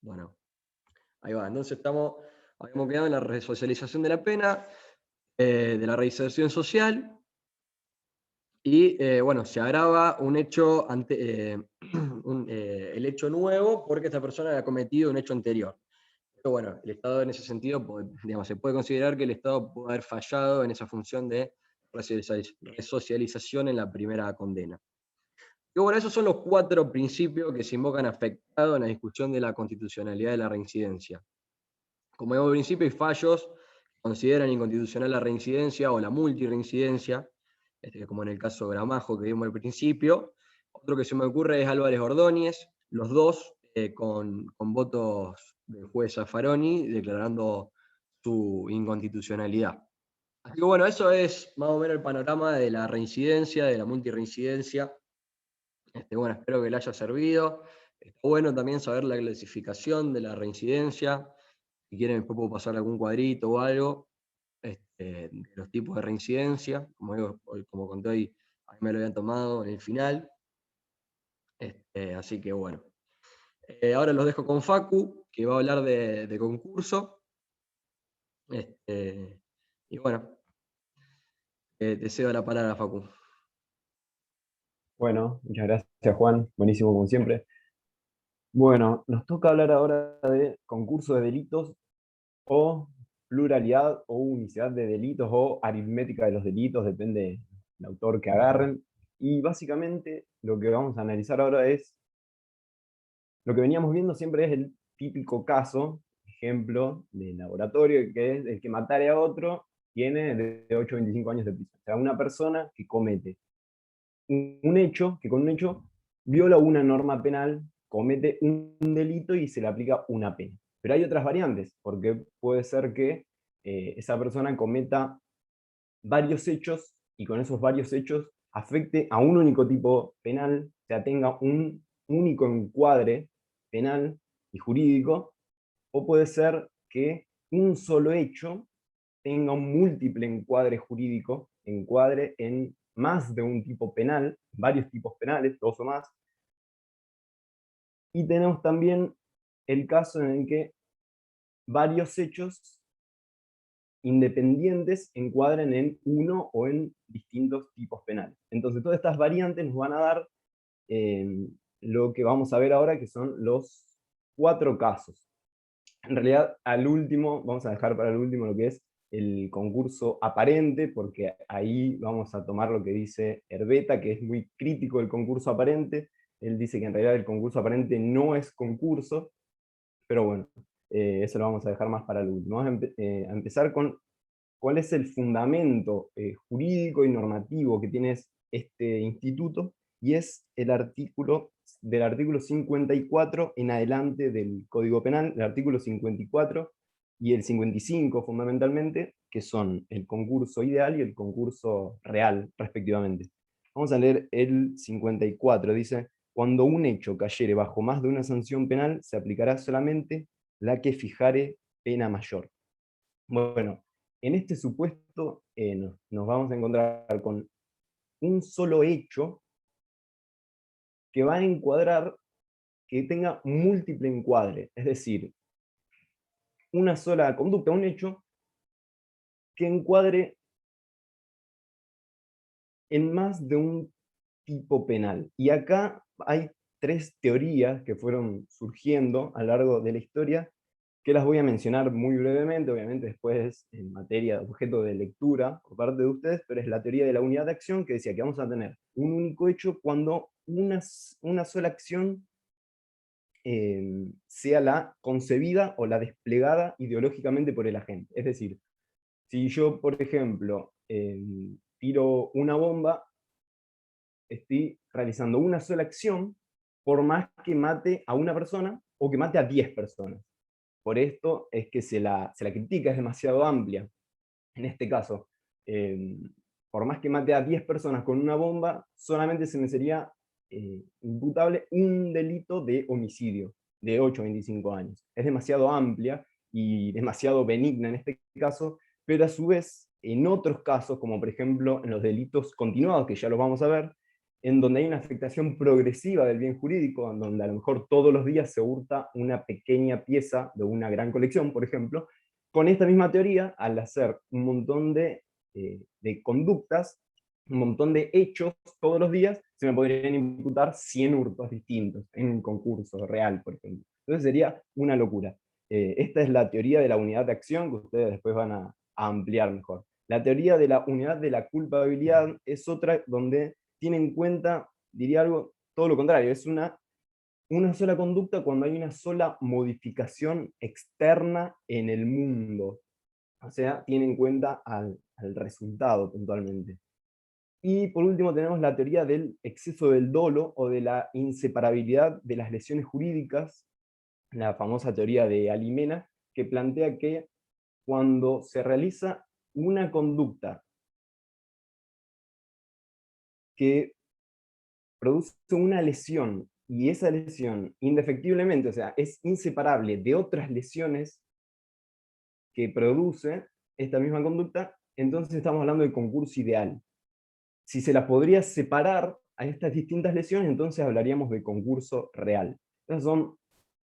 Bueno, ahí va. Entonces habíamos quedado en la resocialización de la pena, de la reinserción social, y bueno, se agrava un hecho el hecho nuevo porque esta persona había cometido un hecho anterior. Pero bueno, el Estado en ese sentido, digamos, se puede considerar que el Estado puede haber fallado en esa función de resocialización en la primera condena. Y bueno, esos son los 4 principios que se invocan afectados en la discusión de la constitucionalidad de la reincidencia. Como digo, al principio hay fallos que consideran inconstitucional la reincidencia o la multireincidencia, como en el caso de Gramajo que vimos al principio. Otro que se me ocurre es Álvarez Ordóñez, los dos con votos del juez Zaffaroni declarando su inconstitucionalidad. Así que bueno, eso es más o menos el panorama de la reincidencia, de la multireincidencia. Bueno, espero que le haya servido. Está bueno también saber la clasificación de la reincidencia. Si quieren, después puedo pasar algún cuadrito o algo de los tipos de reincidencia. Como digo, como conté hoy, a mí me lo habían tomado en el final. Así que bueno. Ahora los dejo con Facu, que va a hablar de concurso. Y bueno, te cedo la palabra, Facu. Bueno, muchas gracias Juan, buenísimo como siempre. Bueno, nos toca hablar ahora de concurso de delitos o pluralidad o unicidad de delitos o aritmética de los delitos, depende del autor que agarren. Y básicamente lo que vamos a analizar ahora es, lo que veníamos viendo siempre es el típico caso, ejemplo de laboratorio, que es el que matare a otro tiene de 8 a 25 años de prisión. O sea, una persona que comete un hecho, que con un hecho viola una norma penal, comete un delito y se le aplica una pena. Pero hay otras variantes, porque puede ser que esa persona cometa varios hechos y con esos varios hechos afecte a un único tipo penal, o sea, tenga un único encuadre penal y jurídico, o puede ser que un solo hecho tenga un múltiple encuadre jurídico, encuadre en más de un tipo penal, varios tipos penales, 2 o más. Y tenemos también el caso en el que varios hechos independientes encuadren en uno o en distintos tipos penales. Entonces, todas estas variantes nos van a dar lo que vamos a ver ahora, que son los 4 casos. En realidad, al último, vamos a dejar para el último lo que es el concurso aparente, porque ahí vamos a tomar lo que dice Herbeta, que es muy crítico del concurso aparente. Él dice que en realidad el concurso aparente no es concurso, pero bueno, eso lo vamos a dejar más para el último. Vamos a empezar con cuál es el fundamento jurídico y normativo que tiene este instituto, y es el artículo del artículo 54 en adelante del Código Penal, el artículo 54 y el 55 fundamentalmente, que son el concurso ideal y el concurso real, respectivamente. Vamos a leer el 54, dice: cuando un hecho cayere bajo más de una sanción penal, se aplicará solamente la que fijare pena mayor. Bueno, en este supuesto nos vamos a encontrar con un solo hecho que va a encuadrar, que tenga múltiple encuadre, es decir, una sola conducta, un hecho que encuadre en más de un tipo penal. Y acá hay 3 teorías que fueron surgiendo a lo largo de la historia, que las voy a mencionar muy brevemente, obviamente después en materia de objeto de lectura por parte de ustedes, pero es la teoría de la unidad de acción, que decía que vamos a tener un único hecho cuando una sola acción sea la concebida o la desplegada ideológicamente por el agente. Es decir, si yo, por ejemplo, tiro una bomba, estoy realizando una sola acción, por más que mate a una persona o que mate a 10 personas. Por esto es que se la critica, es demasiado amplia. En este caso, eh, por más que mate a 10 personas con una bomba, solamente se me sería imputable un delito de homicidio de 8 a 25 años. Es demasiado amplia y demasiado benigna en este caso, pero a su vez, en otros casos, como por ejemplo en los delitos continuados, que ya los vamos a ver, en donde hay una afectación progresiva del bien jurídico, en donde a lo mejor todos los días se hurta una pequeña pieza de una gran colección, por ejemplo. Con esta misma teoría, al hacer un montón de conductas, un montón de hechos todos los días, se me podrían imputar 100 hurtos distintos en un concurso real, por ejemplo. Entonces sería una locura. Esta es la teoría de la unidad de acción, que ustedes después van a ampliar mejor. La teoría de la unidad de la culpabilidad es otra donde tiene en cuenta, diría algo, todo lo contrario, es una sola conducta cuando hay una sola modificación externa en el mundo. O sea, tiene en cuenta al resultado puntualmente. Y por último tenemos la teoría del exceso del dolo o de la inseparabilidad de las lesiones jurídicas, la famosa teoría de Alimena, que plantea que cuando se realiza una conducta que produce una lesión y esa lesión indefectiblemente, o sea, es inseparable de otras lesiones que produce esta misma conducta, entonces estamos hablando de concurso ideal. Si se las podría separar a estas distintas lesiones, entonces hablaríamos de concurso real. Esas son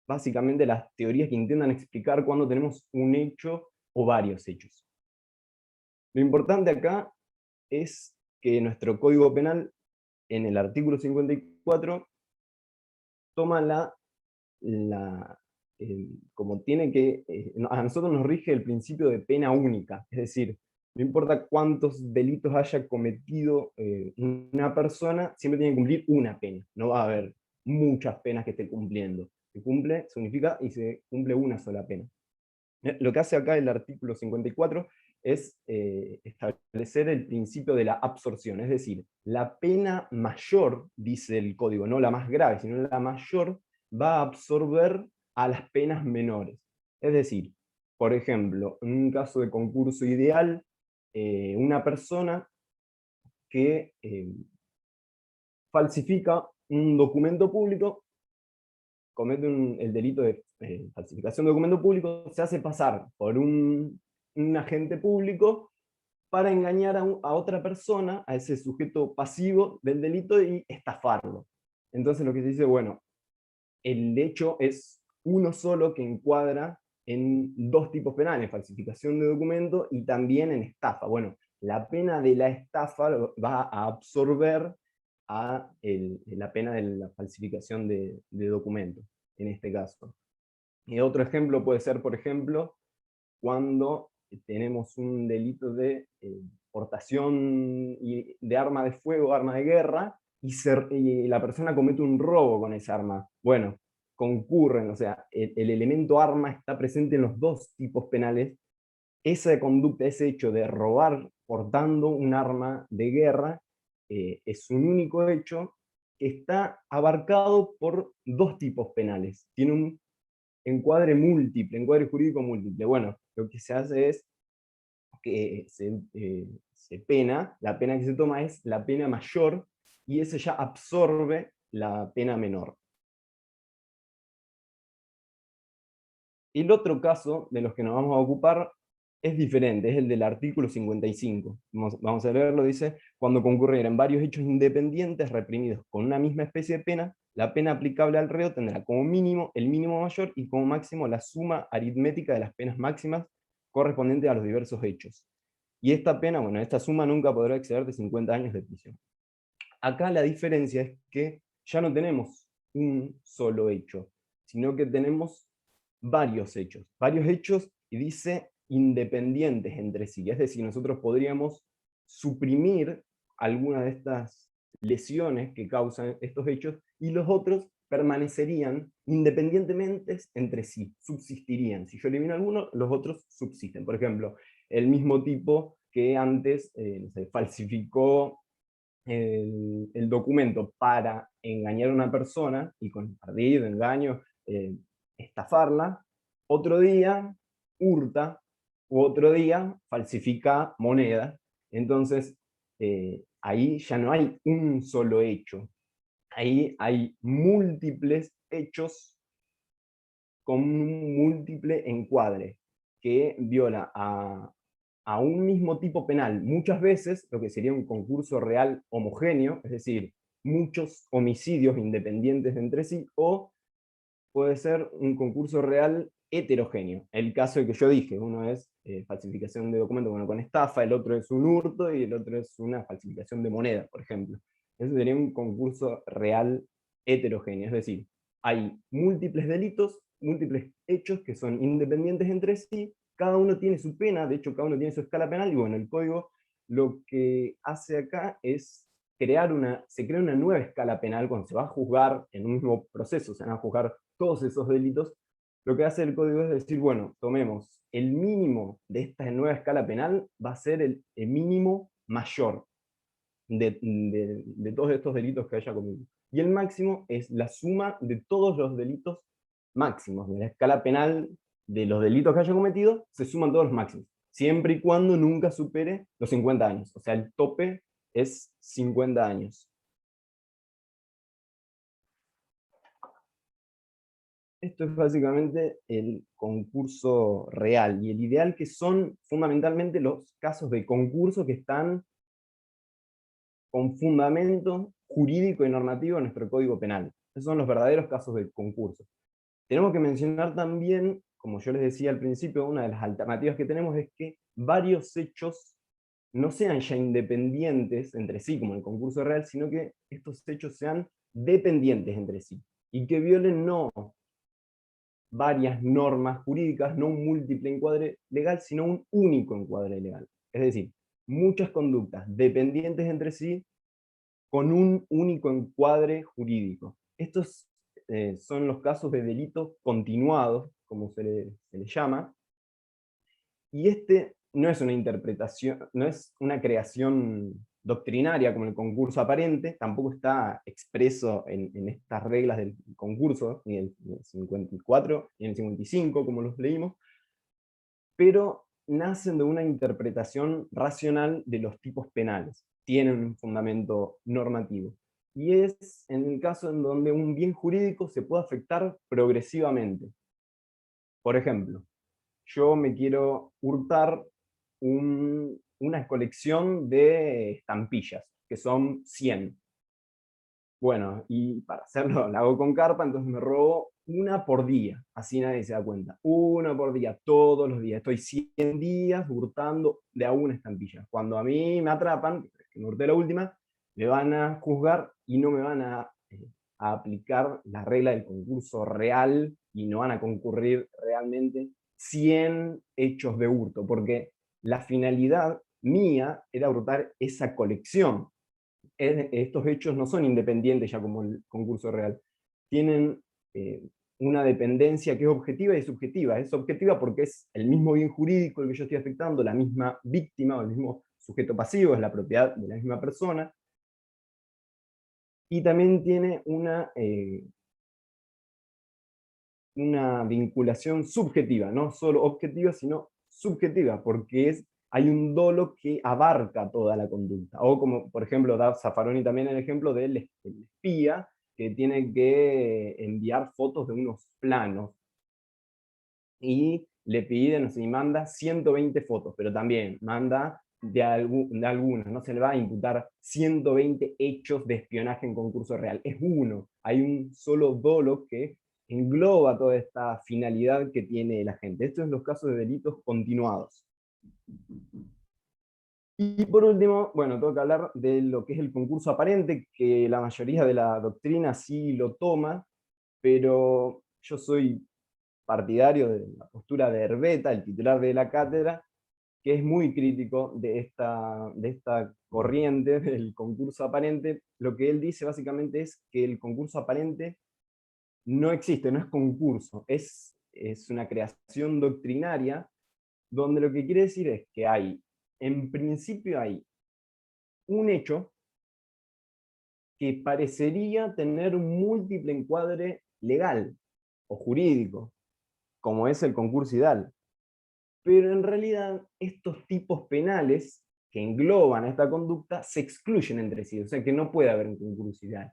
básicamente las teorías que intentan explicar cuando tenemos un hecho o varios hechos. Lo importante acá es que nuestro Código Penal, en el artículo 54, toma como tiene que, a nosotros nos rige el principio de pena única, es decir, no importa cuántos delitos haya cometido una persona, siempre tiene que cumplir una pena, no va a haber muchas penas que esté cumpliendo. Se cumple, se unifica y se cumple una sola pena. Lo que hace acá el artículo 54 es establecer el principio de la absorción, es decir, la pena mayor, dice el código, no la más grave, sino la mayor, va a absorber a las penas menores. Es decir, por ejemplo, en un caso de concurso ideal, una persona que falsifica un documento público, comete el delito de falsificación de documento público, se hace pasar por un agente público para engañar a otra persona, a ese sujeto pasivo del delito y estafarlo. Entonces lo que se dice, bueno, el hecho es uno solo que encuadra en dos tipos penales, falsificación de documento y también en estafa. Bueno, la pena de la estafa va a absorber a la pena de la falsificación de documentos, en este caso. Y otro ejemplo puede ser, por ejemplo, cuando tenemos un delito de portación de arma de fuego, arma de guerra, y la persona comete un robo con esa arma. Bueno, concurren, o sea, el elemento arma está presente en los dos tipos penales. Esa conducta, ese hecho de robar portando un arma de guerra, es un único hecho que está abarcado por dos tipos penales. Tiene un encuadre múltiple, encuadre jurídico múltiple. Bueno, lo que se hace es que se pena, la pena que se toma es la pena mayor, y ese ya absorbe la pena menor. El otro caso de los que nos vamos a ocupar es diferente, es el del artículo 55. Vamos a leerlo, dice: cuando concurrieran varios hechos independientes reprimidos con una misma especie de pena, la pena aplicable al reo tendrá como mínimo el mínimo mayor y como máximo la suma aritmética de las penas máximas correspondientes a los diversos hechos. Y esta pena, bueno, esta suma nunca podrá exceder de 50 años de prisión. Acá la diferencia es que ya no tenemos un solo hecho, sino que tenemos varios hechos, y dice independientes entre sí. Es decir, nosotros podríamos suprimir alguna de estas lesiones que causan estos hechos y los otros permanecerían independientemente entre sí, subsistirían. Si yo elimino alguno, los otros subsisten. Por ejemplo, el mismo tipo que antes no sé, falsificó el documento para engañar a una persona y con ardido, engaño, estafarla, otro día hurta, u otro día falsifica moneda. Entonces, ahí ya no hay un solo hecho, ahí hay múltiples hechos con un múltiple encuadre que viola a un mismo tipo penal, muchas veces lo que sería un concurso real homogéneo, es decir, muchos homicidios independientes entre sí, o puede ser un concurso real heterogéneo. El caso que yo dije, uno es falsificación de documentos con estafa, el otro es un hurto y el otro es una falsificación de moneda, por ejemplo. Eso sería un concurso real heterogéneo, es decir, hay múltiples delitos, múltiples hechos que son independientes entre sí, cada uno tiene su pena, de hecho cada uno tiene su escala penal, y bueno, el código lo que hace acá es se crea una nueva escala penal cuando se va a juzgar en un mismo proceso, se van a juzgar todos esos delitos. Lo que hace el código es decir, bueno, tomemos el mínimo de esta nueva escala penal, va a ser el mínimo mayor de todos estos delitos que haya cometido. Y el máximo es la suma de todos los delitos máximos. De la escala penal de los delitos que haya cometido, se suman todos los máximos. Siempre y cuando nunca supere los 50 años. O sea, el tope es 50 años. Esto es básicamente el concurso real y el ideal, que son fundamentalmente los casos de concurso que están con fundamento jurídico y normativo en nuestro Código Penal. Esos son los verdaderos casos de concurso. Tenemos que mencionar también, como yo les decía al principio, una de las alternativas que tenemos es que varios hechos no sean ya independientes entre sí, como el concurso real, sino que estos hechos sean dependientes entre sí, y que violen no varias normas jurídicas, no un múltiple encuadre legal, sino un único encuadre legal. Es decir, muchas conductas dependientes entre sí con un único encuadre jurídico. Estos son los casos de delitos continuados, como se le llama, y este no es una interpretación, no es una creación doctrinaria como el concurso aparente, tampoco está expreso en estas reglas del concurso, ni en el 54 ni en el 55, como los leímos, pero nacen de una interpretación racional de los tipos penales, tienen un fundamento normativo. Y es en el caso en donde un bien jurídico se puede afectar progresivamente. Por ejemplo, yo me quiero hurtar una colección de estampillas, que son 100. Bueno, y para hacerlo, la hago con carpa, entonces me robo una por día, así nadie se da cuenta. Una por día, todos los días. Estoy 100 días hurtando de a una estampilla. Cuando a mí me atrapan, que me hurté la última, me van a juzgar y no me van a aplicar la regla del concurso real y no van a concurrir realmente 100 hechos de hurto, porque la finalidad mía era hurtar esa colección. Estos hechos no son independientes ya como el concurso real. Tienen una dependencia que es objetiva y subjetiva. Es objetiva porque es el mismo bien jurídico el que yo estoy afectando, la misma víctima o el mismo sujeto pasivo, es la propiedad de la misma persona. Y también tiene una vinculación subjetiva, no solo objetiva, sino subjetiva, porque hay un dolo que abarca toda la conducta. O como, por ejemplo, da Zaffaroni también el ejemplo del espía, que tiene que enviar fotos de unos planos, y le pide, no sé, y manda 120 fotos, pero también manda de algunas, no se le va a imputar 120 hechos de espionaje en concurso real, es uno, hay un solo dolo que engloba toda esta finalidad que tiene la gente. Estos son los casos de delitos continuados. Y por último, bueno, tengo que hablar de lo que es el concurso aparente, que la mayoría de la doctrina sí lo toma, pero yo soy partidario de la postura de Herbeta, el titular de la cátedra, que es muy crítico de esta corriente del concurso aparente. Lo que él dice básicamente es que el concurso aparente no existe, no es concurso, es una creación doctrinaria, donde lo que quiere decir es que en principio hay un hecho que parecería tener un múltiple encuadre legal o jurídico, como es el concurso ideal. Pero en realidad estos tipos penales que engloban a esta conducta se excluyen entre sí, o sea que no puede haber un concurso ideal.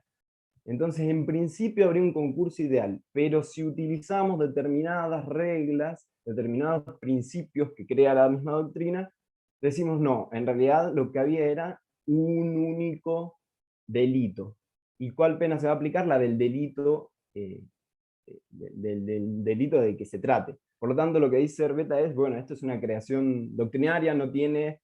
Entonces, en principio habría un concurso ideal, pero si utilizamos determinadas reglas, determinados principios que crea la misma doctrina, decimos no, en realidad lo que había era un único delito. ¿Y cuál pena se va a aplicar? La del delito, del delito de que se trate. Por lo tanto, lo que dice Herbeta es, bueno, esto es una creación doctrinaria, no tiene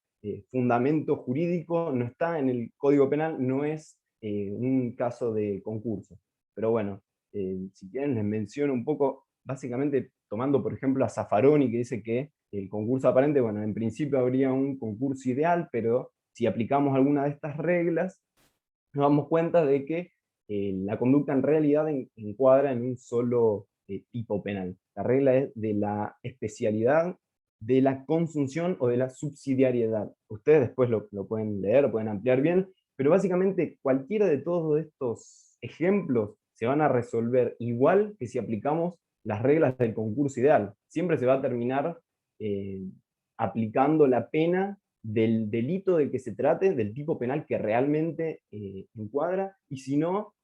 fundamento jurídico, no está en el Código Penal, no es un caso de concurso. Pero bueno, si quieren les menciono un poco, básicamente tomando por ejemplo a Zaffaroni, que dice que el concurso aparente, bueno, en principio habría un concurso ideal, pero si aplicamos alguna de estas reglas, nos damos cuenta de que la conducta en realidad encuadra en un solo tipo penal. La regla es de la especialidad, de la consunción o de la subsidiariedad. Ustedes después lo pueden leer, lo pueden ampliar bien, pero básicamente cualquiera de todos estos ejemplos se van a resolver igual que si aplicamos las reglas del concurso ideal. Siempre se va a terminar eh, aplicando la pena del delito del que se trate, del tipo penal que realmente encuadra, y si no,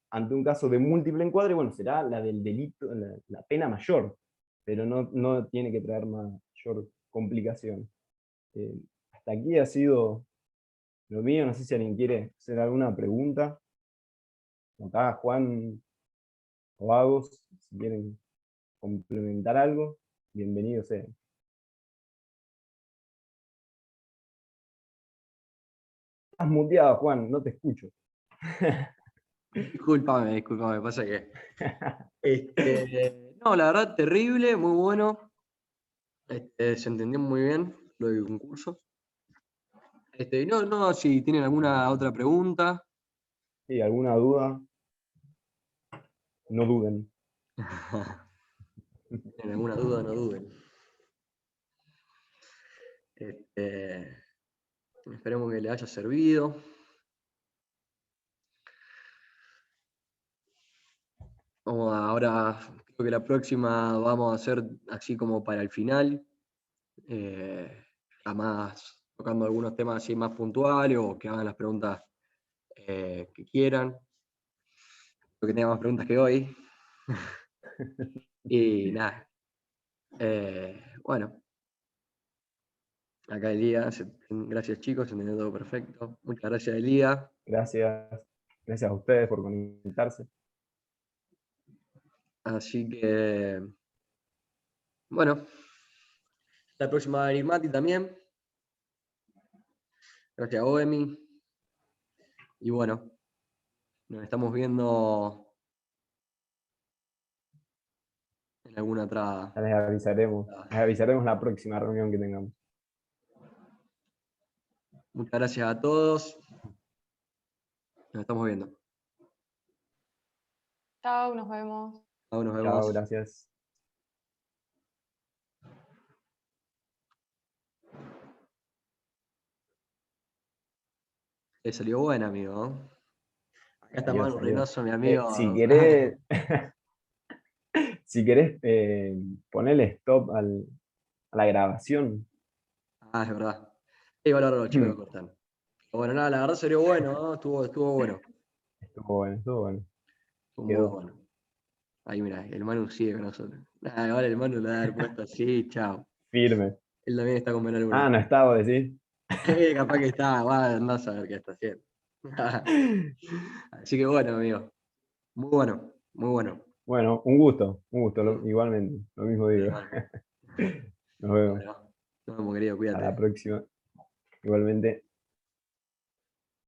ante un caso de múltiple encuadre, bueno, será la del delito, la pena mayor, pero no tiene que traer mayor complicación. Hasta aquí ha sido lo mío, no sé si alguien quiere hacer alguna pregunta. Acá Juan o Agos, si quieren complementar algo, bienvenidos sean. Estás muteado, Juan, no te escucho. Discúlpame, pasa que... no, la verdad, terrible, muy bueno. Se entendió muy bien lo del concurso. No, si tienen alguna otra pregunta. Sí, ¿alguna duda? No duden. ¿Tienen alguna duda? No duden. Esperemos que les haya servido. Ahora, creo que la próxima vamos a hacer así como para el final. Además, tocando algunos temas así más puntuales o que hagan las preguntas que quieran. Creo que tenga más preguntas que hoy. Y nada. Bueno. Acá Elías, gracias chicos, se entendió todo perfecto. Muchas gracias Elías. Gracias. Gracias a ustedes por conectarse. Así que, bueno, la próxima va a venir Mati también. Gracias a Oemi. Y bueno, nos estamos viendo en alguna otra. Ya les avisaremos la próxima reunión que tengamos. Muchas gracias a todos. Nos estamos viendo. Chao, nos vemos. Chao, nos vemos. Chao, gracias. Le salió buena, amigo. Acá está Manu Salió. Reynoso, mi amigo. Si querés, si querés ponerle stop a la grabación. Es verdad. Igual ahora los chicos lo cortan. Bueno, nada, la verdad salió bueno, ¿no? Estuvo bueno. Estuvo bueno, estuvo bueno. Estuvo Quedó. muy bueno. Ahí mira, el Manu sigue con nosotros. Nada, ahora el Manu le da el puesto así, chao. Firme. Él también está con Menor Ah, no está, vos decís. Capaz que está, no a saber qué está haciendo. Así que bueno, amigo. Muy bueno, muy bueno. Bueno, un gusto, igualmente. Lo mismo digo. Nos vemos. Bueno, nos vemos, querido, A la cuídate. próxima. Igualmente.